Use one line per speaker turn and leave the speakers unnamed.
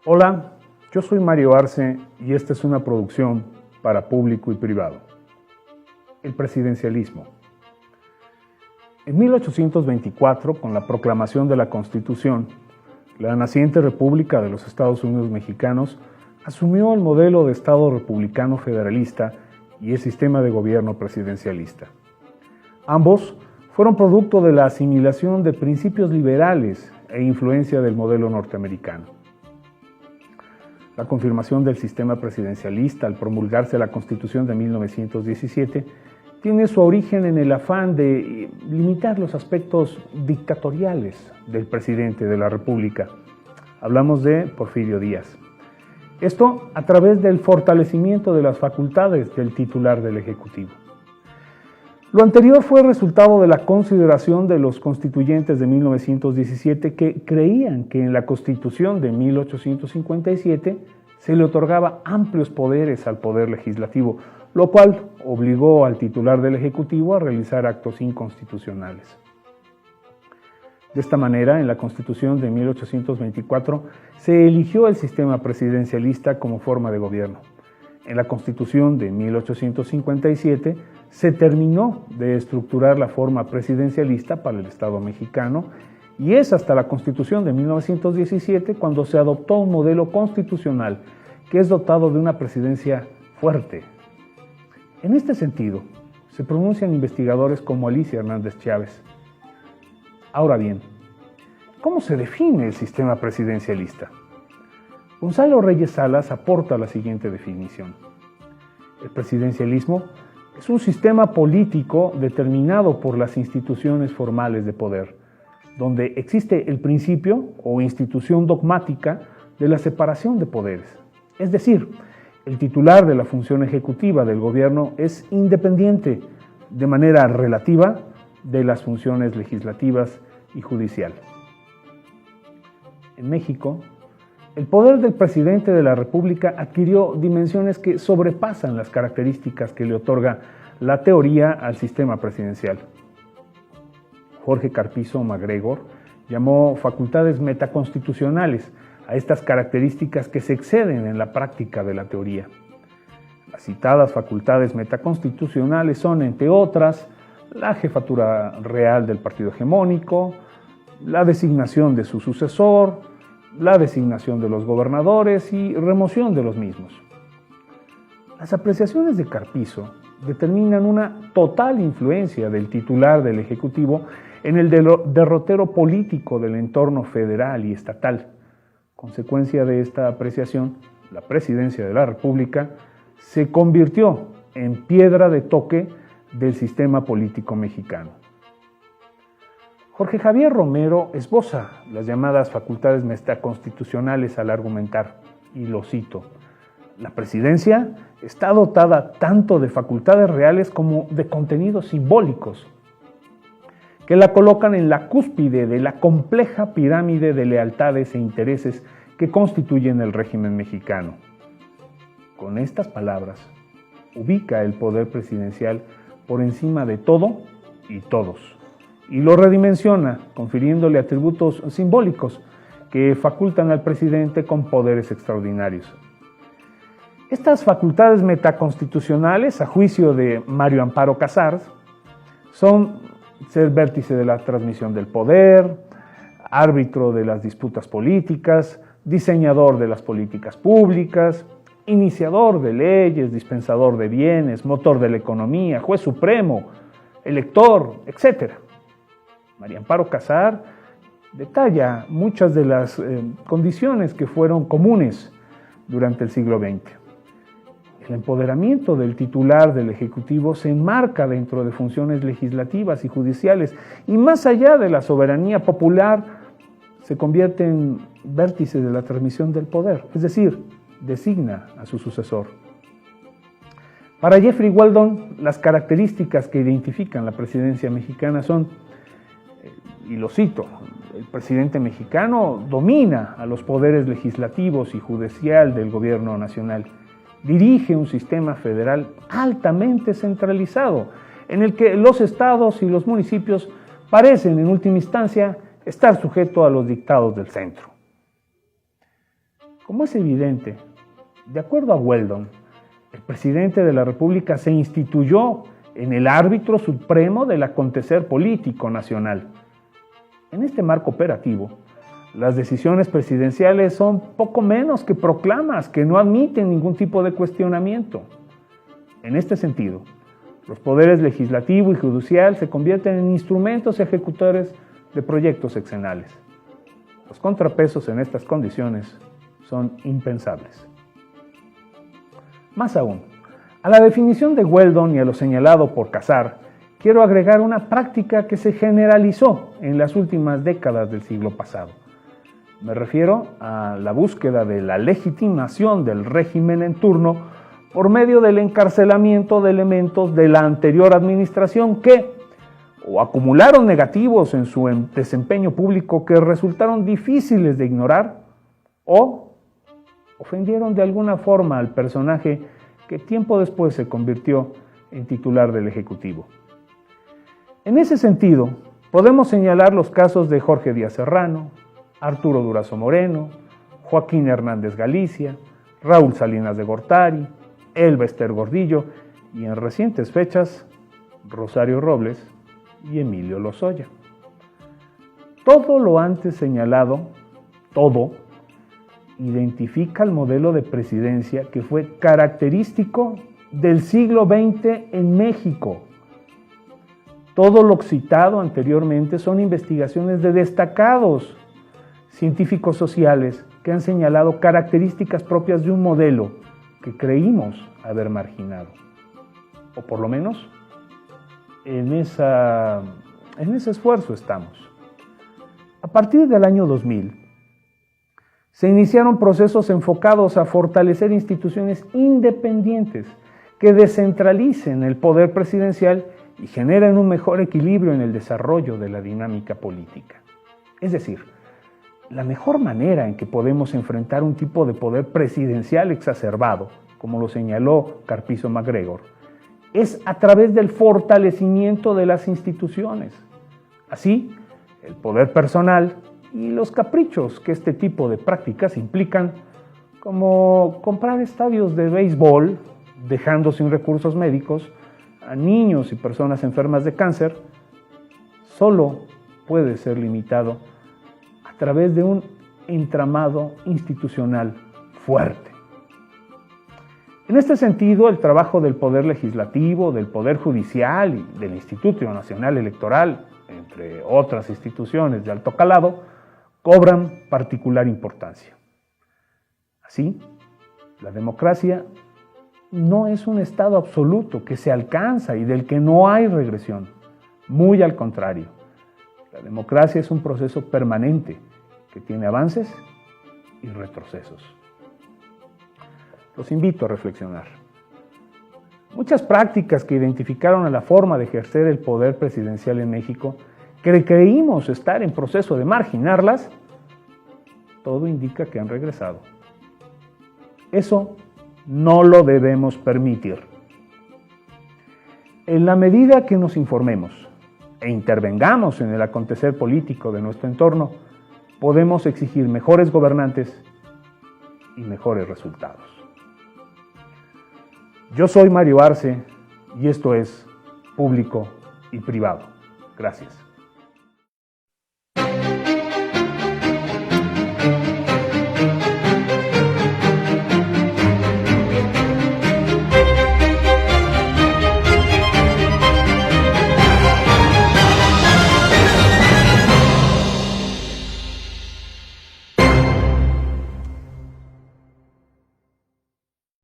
Hola, yo soy Mario Arce y esta es una producción para público y privado. El presidencialismo. En 1824, con la proclamación de la Constitución, la naciente República de los Estados Unidos Mexicanos asumió el modelo de Estado republicano federalista y el sistema de gobierno presidencialista. Ambos fueron producto de la asimilación de principios liberales e influencia del modelo norteamericano. La confirmación del sistema presidencialista al promulgarse la Constitución de 1917 tiene su origen en el afán de limitar los aspectos dictatoriales del presidente de la República. Hablamos de Porfirio Díaz. Esto a través del fortalecimiento de las facultades del titular del Ejecutivo. Lo anterior fue resultado de la consideración de los constituyentes de 1917 que creían que en la Constitución de 1857 se le otorgaba amplios poderes al Poder Legislativo, lo cual obligó al titular del Ejecutivo a realizar actos inconstitucionales. De esta manera, en la Constitución de 1824 se eligió el sistema presidencialista como forma de gobierno. En la Constitución de 1857 se terminó de estructurar la forma presidencialista para el Estado mexicano y es hasta la Constitución de 1917 cuando se adoptó un modelo constitucional que es dotado de una presidencia fuerte. En este sentido, se pronuncian investigadores como Alicia Hernández Chávez. Ahora bien, ¿cómo se define el sistema presidencialista? Gonzalo Reyes Salas aporta la siguiente definición. El presidencialismo es un sistema político determinado por las instituciones formales de poder, donde existe el principio o institución dogmática de la separación de poderes. Es decir, el titular de la función ejecutiva del gobierno es independiente de manera relativa de las funciones legislativas y judicial. En México, el poder del presidente de la República adquirió dimensiones que sobrepasan las características que le otorga la teoría al sistema presidencial. Jorge Carpizo MacGregor llamó facultades metaconstitucionales a estas características que se exceden en la práctica de la teoría. Las citadas facultades metaconstitucionales son, entre otras, la jefatura real del partido hegemónico, la designación de su sucesor, la designación de los gobernadores y remoción de los mismos. Las apreciaciones de Carpizo determinan una total influencia del titular del Ejecutivo en el derrotero político del entorno federal y estatal. Consecuencia de esta apreciación, la presidencia de la República se convirtió en piedra de toque del sistema político mexicano. Jorge Javier Romero esboza las llamadas facultades metaconstitucionales al argumentar, y lo cito: la presidencia está dotada tanto de facultades reales como de contenidos simbólicos, que la colocan en la cúspide de la compleja pirámide de lealtades e intereses que constituyen el régimen mexicano. Con estas palabras, ubica el poder presidencial por encima de todo y todos, y lo redimensiona, confiriéndole atributos simbólicos que facultan al presidente con poderes extraordinarios. Estas facultades metaconstitucionales, a juicio de Mario Amparo Casars, son ser vértice de la transmisión del poder, árbitro de las disputas políticas, diseñador de las políticas públicas, iniciador de leyes, dispensador de bienes, motor de la economía, juez supremo, elector, etc. María Amparo Casars detalla muchas de las condiciones que fueron comunes durante el siglo XX. El empoderamiento del titular del Ejecutivo se enmarca dentro de funciones legislativas y judiciales y más allá de la soberanía popular se convierte en vértice de la transmisión del poder, es decir, designa a su sucesor. Para Jeffrey Weldon, las características que identifican la presidencia mexicana son, y lo cito, el presidente mexicano domina a los poderes legislativos y judicial del gobierno nacional. Dirige un sistema federal altamente centralizado, en el que los estados y los municipios parecen, en última instancia, estar sujetos a los dictados del centro. Como es evidente, de acuerdo a Weldon, el presidente de la República se instituyó en el árbitro supremo del acontecer político nacional. En este marco operativo, las decisiones presidenciales son poco menos que proclamas que no admiten ningún tipo de cuestionamiento. En este sentido, los poderes legislativo y judicial se convierten en instrumentos ejecutores de proyectos sexenales. Los contrapesos en estas condiciones son impensables. Más aún, a la definición de Weldon y a lo señalado por Casar, quiero agregar una práctica que se generalizó en las últimas décadas del siglo pasado. Me refiero a la búsqueda de la legitimación del régimen en turno por medio del encarcelamiento de elementos de la anterior administración que o acumularon negativos en su desempeño público que resultaron difíciles de ignorar o ofendieron de alguna forma al personaje que tiempo después se convirtió en titular del Ejecutivo. En ese sentido, podemos señalar los casos de Jorge Díaz Serrano, Arturo Durazo Moreno, Joaquín Hernández Galicia, Raúl Salinas de Gortari, Elba Ester Gordillo y en recientes fechas, Rosario Robles y Emilio Lozoya. Todo lo antes señalado, todo, identifica el modelo de presidencia que fue característico del siglo XX en México. Todo lo citado anteriormente son investigaciones de destacados científicos sociales que han señalado características propias de un modelo que creímos haber marginado, o por lo menos en ese esfuerzo estamos. A partir del año 2000, se iniciaron procesos enfocados a fortalecer instituciones independientes que descentralicen el poder presidencial y generen un mejor equilibrio en el desarrollo de la dinámica política. Es decir, la mejor manera en que podemos enfrentar un tipo de poder presidencial exacerbado, como lo señaló Carpizo MacGregor, es a través del fortalecimiento de las instituciones. Así, el poder personal y los caprichos que este tipo de prácticas implican, como comprar estadios de béisbol, dejando sin recursos médicos a niños y personas enfermas de cáncer, solo puede ser limitado a través de un entramado institucional fuerte. En este sentido, el trabajo del Poder Legislativo, del Poder Judicial y del Instituto Nacional Electoral, entre otras instituciones de alto calado, cobran particular importancia. Así, la democracia no es un estado absoluto que se alcanza y del que no hay regresión. Muy al contrario, la democracia es un proceso permanente que tiene avances y retrocesos. Los invito a reflexionar. Muchas prácticas que identificaron a la forma de ejercer el poder presidencial en México, que creímos estar en proceso de marginarlas, todo indica que han regresado. Eso no lo debemos permitir. En la medida que nos informemos e intervengamos en el acontecer político de nuestro entorno, podemos exigir mejores gobernantes y mejores resultados. Yo soy Mario Arce y esto es Público y Privado. Gracias.